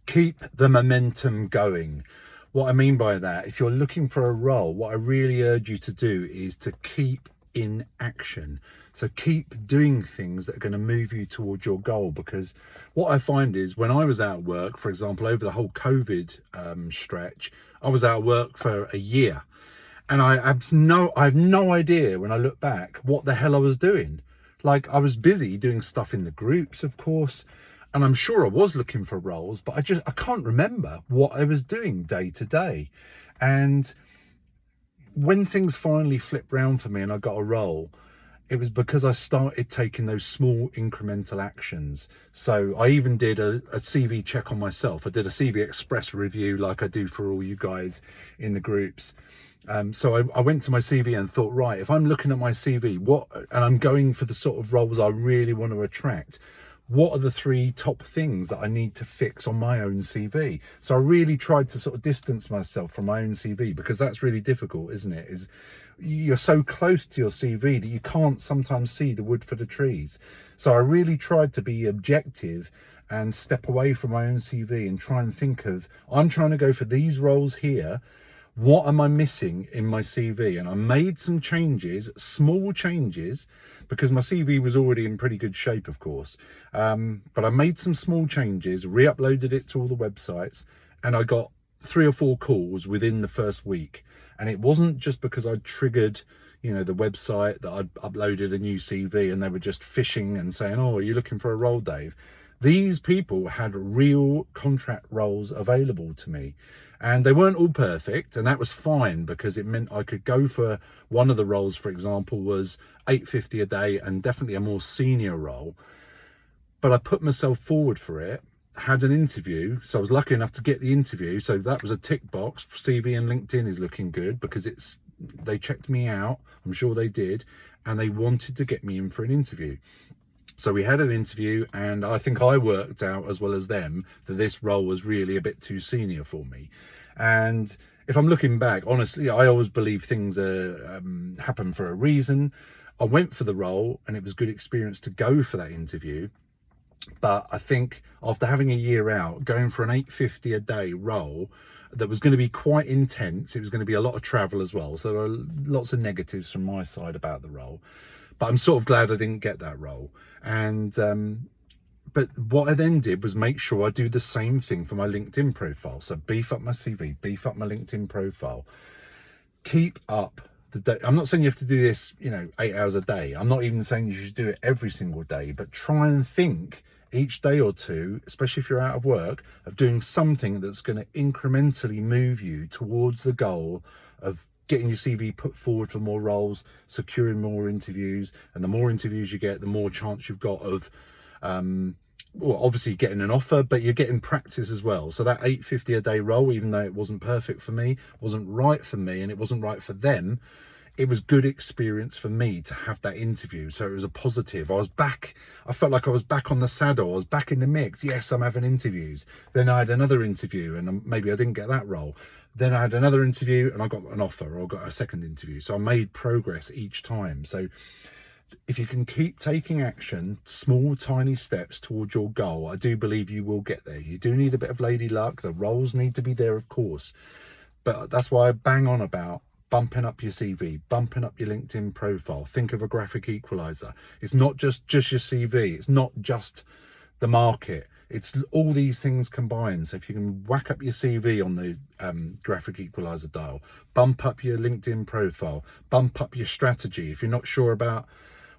keep the momentum going. What I mean by that, if you're looking for a role, what I really urge you to do is to keep in action. So keep doing things that are going to move you towards your goal, because what I find is when I was out of work, for example, over the whole COVID stretch, I was out of work for a year, and I have no idea when I look back what the hell I was doing. Like, I was busy doing stuff in the groups, of course, and I'm sure I was looking for roles, but I can't remember what I was doing day to day. And when things finally flipped round for me and I got a role, it was because I started taking those small incremental actions. So I even did a CV check on myself. I did a CV Express review like I do for all you guys in the groups. So I went to my CV and thought, right, if I'm looking at my CV, and I'm going for the sort of roles I really want to attract, what are the 3 top things that I need to fix on my own CV? So I really tried to sort of distance myself from my own CV, because that's really difficult, isn't it? You're so close to your CV that you can't sometimes see the wood for the trees. So I really tried to be objective and step away from my own CV and try and think of, I'm trying to go for these roles here. What am I missing in my CV? And I made some changes, small changes, because my CV was already in pretty good shape, of course. But I made some small changes, re-uploaded it to all the websites, and I got 3 or 4 calls within the first week. And it wasn't just because I'd triggered, the website, that I'd uploaded a new CV and they were just fishing and saying, oh, are you looking for a role, Dave? These people had real contract roles available to me, and they weren't all perfect, and that was fine, because it meant I could go for one of the roles, for example, was $850 a day, and definitely a more senior role. But I put myself forward for it, had an interview, so I was lucky enough to get the interview. So that was a tick box. CV and LinkedIn is looking good, because they checked me out, I'm sure they did, and they wanted to get me in for an interview. So we had an interview, and I think I worked out, as well as them, that this role was really a bit too senior for me. And if I'm looking back, honestly, I always believe things happen for a reason. I went for the role, and it was good experience to go for that interview. But I think after having a year out, going for an $850 a day role that was going to be quite intense, it was going to be a lot of travel as well. So there are lots of negatives from my side about the role. But I'm sort of glad I didn't get that role. And but what I then did was make sure I do the same thing for my LinkedIn profile. So beef up my CV, beef up my LinkedIn profile, keep up the day. I'm not saying you have to do this, 8 hours a day. I'm not even saying you should do it every single day, but try and think each day or two, especially if you're out of work, of doing something that's going to incrementally move you towards the goal of getting your CV put forward for more roles, securing more interviews. And the more interviews you get, the more chance you've got of, obviously getting an offer, but you're getting practice as well. So that $850 a day role, even though it wasn't perfect for me, wasn't right for me, and it wasn't right for them, it was good experience for me to have that interview. So it was a positive. I was back. I felt like I was back on the saddle. I was back in the mix. Yes, I'm having interviews. Then I had another interview, and maybe I didn't get that role. Then I had another interview and I got an offer, or I got a second interview. So I made progress each time. So if you can keep taking action, small, tiny steps towards your goal, I do believe you will get there. You do need a bit of lady luck. The roles need to be there, of course. But that's why I bang on about bumping up your CV, bumping up your LinkedIn profile. Think of a graphic equalizer. It's not just your CV. It's not just the market. It's all these things combined. So if you can whack up your CV on the graphic equalizer dial, bump up your LinkedIn profile, bump up your strategy. If you're not sure about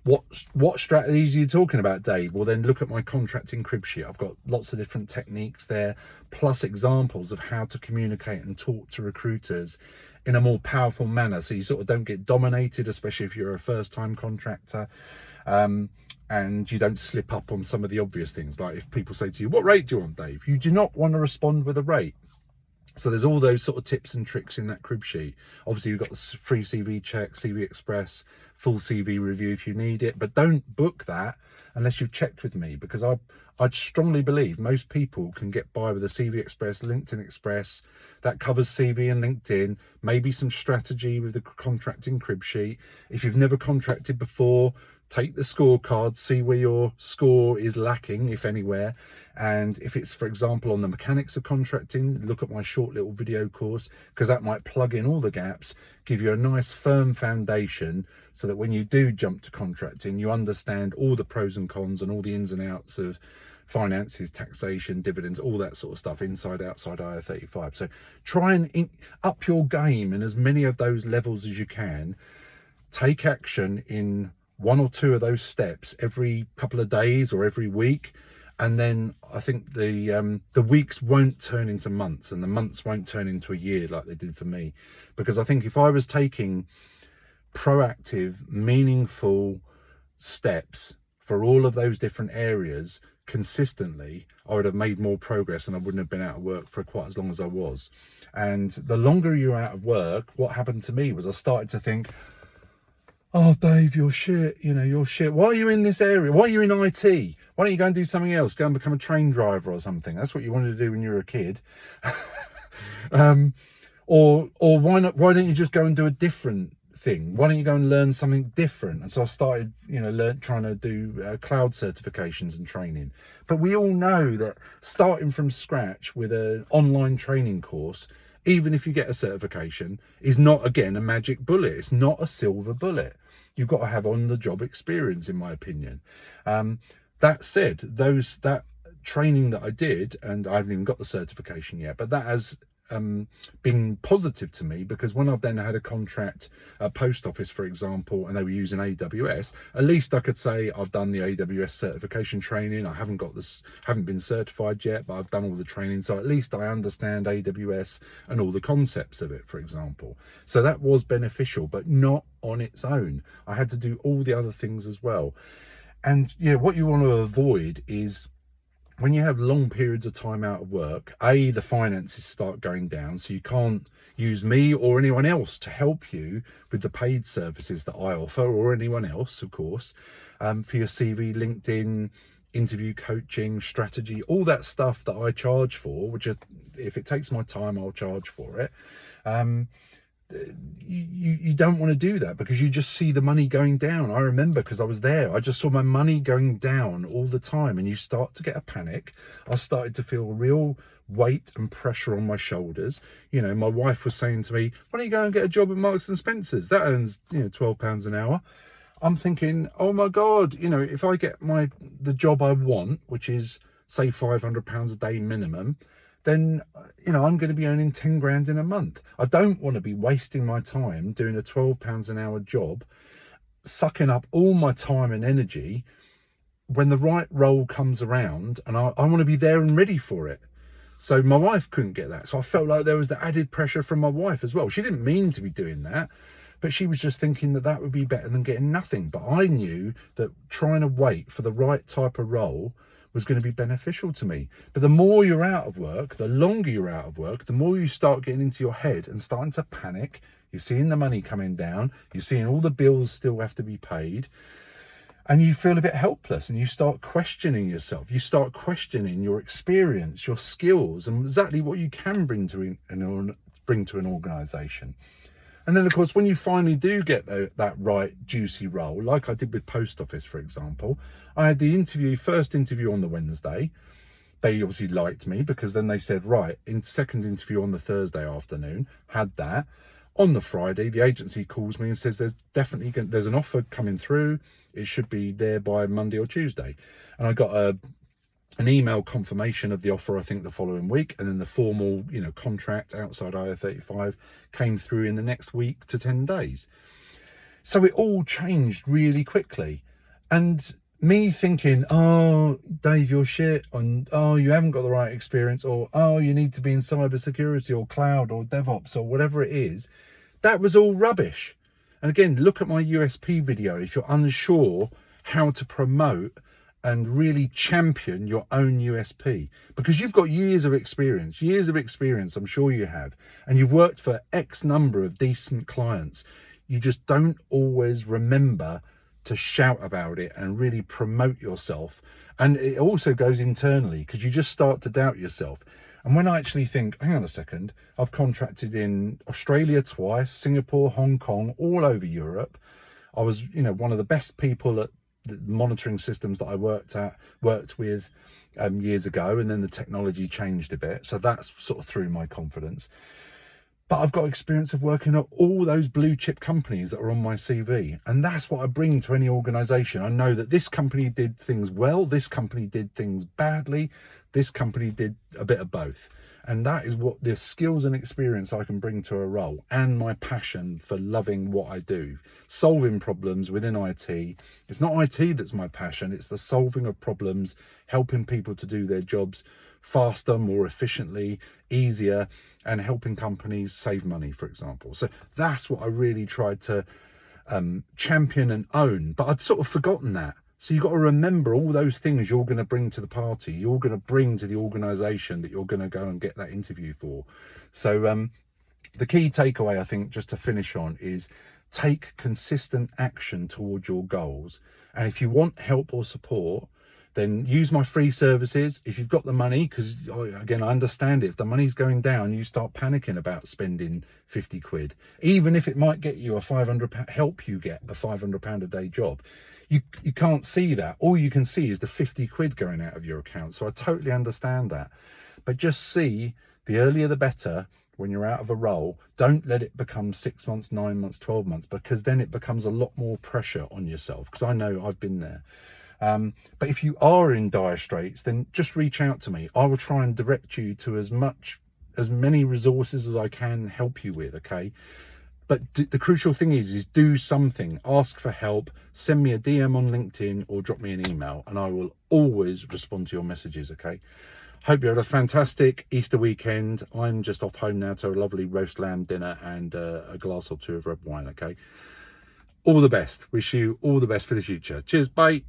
what strategies you're talking about, Dave, well, then look at my contracting crib sheet. I've got lots of different techniques there, plus examples of how to communicate and talk to recruiters in a more powerful manner, so you sort of don't get dominated, especially if you're a first-time contractor, and you don't slip up on some of the obvious things. Like if people say to you, what rate do you want, Dave? You do not want to respond with a rate. So there's all those sort of tips and tricks in that crib sheet. Obviously, you've got the free CV check, CV Express, full CV review if you need it, but don't book that unless you've checked with me, because I strongly believe most people can get by with a CV Express, LinkedIn Express that covers CV and LinkedIn, maybe some strategy with the contracting crib sheet. If you've never contracted before, take the scorecard, see where your score is lacking, if anywhere. And if it's, for example, on the mechanics of contracting, look at my short little video course, because that might plug in all the gaps, give you a nice firm foundation so that when you do jump to contracting, you understand all the pros and cons and all the ins and outs of finances, taxation, dividends, all that sort of stuff, inside, outside IR35. So try and up your game in as many of those levels as you can. Take action in one or two of those steps every couple of days or every week. And then I think the weeks won't turn into months, and the months won't turn into a year like they did for me. Because I think if I was taking proactive, meaningful steps for all of those different areas consistently, I would have made more progress, and I wouldn't have been out of work for quite as long as I was. And the longer you're out of work, what happened to me was I started to think, oh, Dave, you're shit. You know, you're shit. Why are you in this area? Why are you in IT? Why don't you go and do something else? Go and become a train driver or something. That's what you wanted to do when you were a kid. Or why not? Why don't you just go and do a different thing? Why don't you go and learn something different? And so I started, you know, trying to do cloud certifications and training. But we all know that starting from scratch with an online training course, even if you get a certification, is not, again, a magic bullet. It's not a silver bullet. You've got to have on-the-job experience, in my opinion. That said, that training that I did, and I haven't even got the certification yet, but that has been positive to me, because when I've then had a contract at post office, for example, and they were using AWS, at least I could say I've done the AWS certification training. I haven't been certified yet, but I've done all the training, so at least I understand AWS and all the concepts of it, for example. So that was beneficial, but not on its own. I had to do all the other things as well. And yeah, what you want to avoid is, when you have long periods of time out of work, the finances start going down, so you can't use me or anyone else to help you with the paid services that I offer, or anyone else, of course, for your CV, LinkedIn, interview coaching, strategy, all that stuff that I charge for, which if it takes my time, I'll charge for it. You don't want to do that, because you just see the money going down. I remember, because I was there, I just saw my money going down all the time, and you start to get a panic. I started to feel real weight and pressure on my shoulders. You know, my wife was saying to me, why don't you go and get a job at Marks and Spencer's? That earns, you know, £12 an hour. I'm thinking, oh my God, you know, if I get the job I want, which is say £500 a day minimum, then, you know, I'm going to be earning 10 grand in a month. I don't want to be wasting my time doing a £12 an hour job, sucking up all my time and energy when the right role comes around, and I want to be there and ready for it. So my wife couldn't get that. So I felt like there was the added pressure from my wife as well. She didn't mean to be doing that, but she was just thinking that would be better than getting nothing. But I knew that trying to wait for the right type of role was going to be beneficial to me. But the more you're out of work, the longer you're out of work, the more you start getting into your head and starting to panic. You're seeing the money coming down, you're seeing all the bills still have to be paid, and you feel a bit helpless, and you start questioning yourself. You start questioning your experience, your skills, and exactly what you can bring to an organization. And then, of course, when you finally do get that right juicy role, like I did with Post Office, for example, I had the first interview on the Wednesday. They obviously liked me, because then they said, right, second interview on the Thursday afternoon, had that. On the Friday, the agency calls me and says there's an offer coming through. It should be there by Monday or Tuesday. And I got an email confirmation of the offer, I think, the following week, and then the formal, you know, contract outside IR35 came through in the next week to 10 days. So it all changed really quickly. And me thinking, oh, Dave, you're shit, and oh, you haven't got the right experience, or oh, you need to be in cybersecurity or cloud or DevOps or whatever it is, that was all rubbish. And again, look at my USP video if you're unsure how to promote and really champion your own USP, because you've got years of experience, I'm sure you have, and you've worked for X number of decent clients. You just don't always remember to shout about it and really promote yourself. And it also goes internally, because you just start to doubt yourself. And when I actually think, hang on a second, I've contracted in Australia twice, Singapore, Hong Kong, all over Europe. I was, one of the best people at the monitoring systems that I worked with years ago, and then the technology changed a bit. So that's sort of through my confidence. But I've got experience of working at all those blue chip companies that are on my CV. And that's what I bring to any organization. I know that this company did things well, this company did things badly, this company did a bit of both. And that is what the skills and experience I can bring to a role, and my passion for loving what I do. Solving problems within IT. It's not IT that's my passion, it's the solving of problems, helping people to do their jobs faster, more efficiently, easier, and helping companies save money, for example. So that's what I really tried to champion and own, but I'd sort of forgotten that. So you've got to remember all those things you're going to bring to the party, you're going to bring to the organization that you're going to go and get that interview for. So the key takeaway, I think, just to finish on, is take consistent action towards your goals. And if you want help or support, then use my free services. If you've got the money, because again, I understand it. If the money's going down, you start panicking about spending 50 quid, even if it might get you a £500, help you get a £500 a day job. You can't see that. All you can see is the 50 quid going out of your account. So I totally understand that. But just see, the earlier the better. When you're out of a role, don't let it become 6 months, 9 months, 12 months, because then it becomes a lot more pressure on yourself. Because I know I've been there. But if you are in dire straits, then just reach out to me. I will try and direct you to as many resources as I can help you with, okay? But the crucial thing is do something. Ask for help, send me a DM on LinkedIn, or drop me an email, and I will always respond to your messages, okay? Hope you had a fantastic Easter weekend. I'm just off home now to a lovely roast lamb dinner and a glass or two of red wine, okay? All the best. Wish you all the best for the future. Cheers, bye.